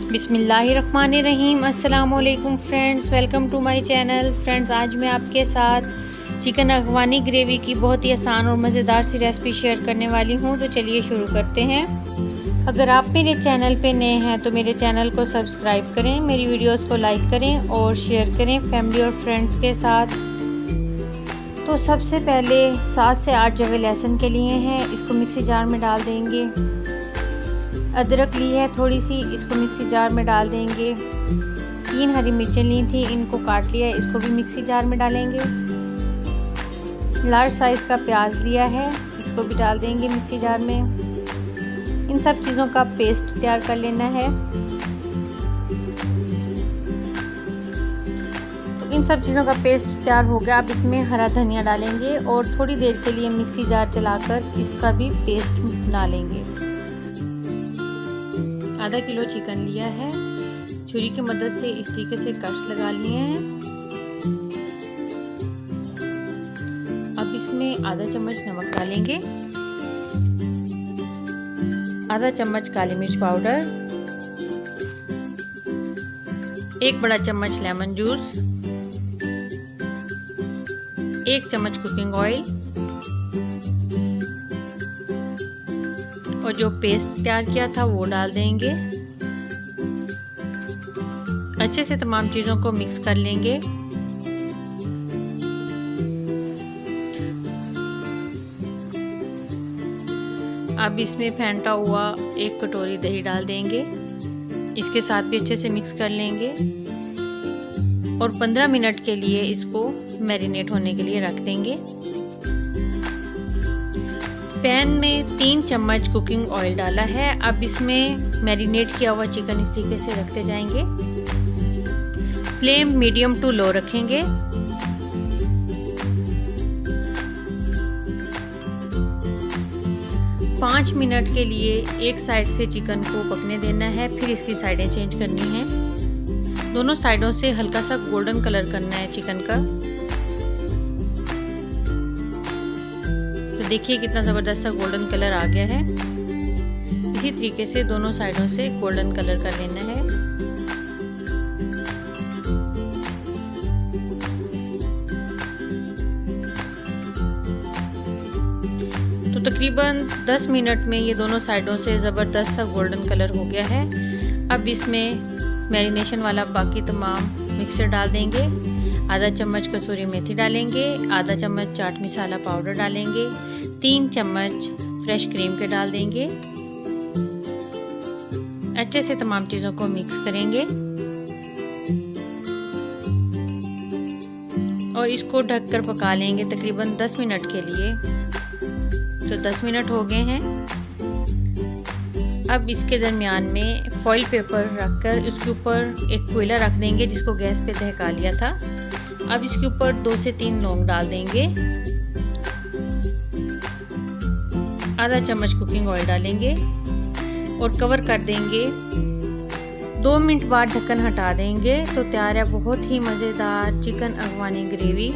बिस्मिल्लाहिर्रहमानिर्रहीम। अस्सलामुअलैकुम friends, welcome to my channel. Friends, आज मैं आपके साथ चिकन अफगानी ग्रेवी की बहुत ही आसान और मज़ेदार सी रेसिपी शेयर करने वाली हूँ। तो चलिए शुरू करते हैं। अगर आप मेरे चैनल पे नए हैं तो मेरे चैनल को सब्सक्राइब करें, मेरी वीडियोस को लाइक करें और शेयर करें फैमिली और फ्रेंड्स के साथ। तो सबसे पहले 7 से 8 जवे लहसुन के लिए हैं, इसको मिक्सी जार में डाल देंगे। अदरक ली है थोड़ी सी, इसको मिक्सी जार में डाल देंगे। 3 हरी मिर्चें ली थी, इनको काट लिया, इसको भी मिक्सी जार में डालेंगे। लार्ज साइज़ का प्याज लिया है, इसको भी डाल देंगे मिक्सी जार में। इन सब चीज़ों का पेस्ट तैयार कर लेना है। तो इन सब चीज़ों का पेस्ट तैयार हो गया। अब इसमें हरा धनिया डालेंगे और थोड़ी देर के लिए मिक्सी जार चलाकर इसका भी पेस्ट बना लेंगे। आधा किलो चिकन लिया है, छुरी की मदद से इस तरीके से कट्स लगा लिए हैं। अब इसमें आधा चम्मच नमक डालेंगे, आधा चम्मच काली मिर्च पाउडर, 1 बड़ा चम्मच लेमन जूस, 1 चम्मच कुकिंग ऑयल और जो पेस्ट तैयार किया था वो डाल देंगे। अच्छे से तमाम चीज़ों को मिक्स कर लेंगे। अब इसमें फेंटा हुआ 1 कटोरी दही डाल देंगे, इसके साथ भी अच्छे से मिक्स कर लेंगे और 15 मिनट के लिए इसको मैरिनेट होने के लिए रख देंगे। पैन में 3 चम्मच कुकिंग ऑयल डाला है। अब इसमें मैरिनेट किया हुआ चिकन इस तरीके से रखते जाएंगे। फ्लेम मीडियम टू लो रखेंगे। पाँच मिनट के लिए एक साइड से चिकन को पकने देना है, फिर इसकी साइडें चेंज करनी है। दोनों साइडों से हल्का सा गोल्डन कलर करना है चिकन का। तो देखिए कितना ज़बरदस्त सा गोल्डन कलर आ गया है। इसी तरीके से दोनों साइडों से गोल्डन कलर कर लेना है। तो तकरीबन 10 मिनट में ये दोनों साइडों से ज़बरदस्त सा गोल्डन कलर हो गया है। अब इसमें मैरिनेशन वाला बाकी तमाम मिक्सर डाल देंगे। आधा चम्मच कसूरी मेथी डालेंगे, आधा चम्मच चाट मसाला पाउडर डालेंगे, 3 चम्मच फ्रेश क्रीम के डाल देंगे। अच्छे से तमाम चीज़ों को मिक्स करेंगे और इसको ढककर पका लेंगे तकरीबन 10 मिनट के लिए। तो 10 मिनट हो गए हैं। अब इसके दरमियान में फॉइल पेपर रखकर उसके ऊपर एक कोयला रख देंगे जिसको गैस पे दहका लिया था। अब इसके ऊपर 2 से 3 लौंग डाल देंगे, आधा चम्मच कुकिंग ऑयल डालेंगे और कवर कर देंगे। 2 मिनट बाद ढक्कन हटा देंगे तो तैयार है बहुत ही मज़ेदार चिकन अफगानी ग्रेवी।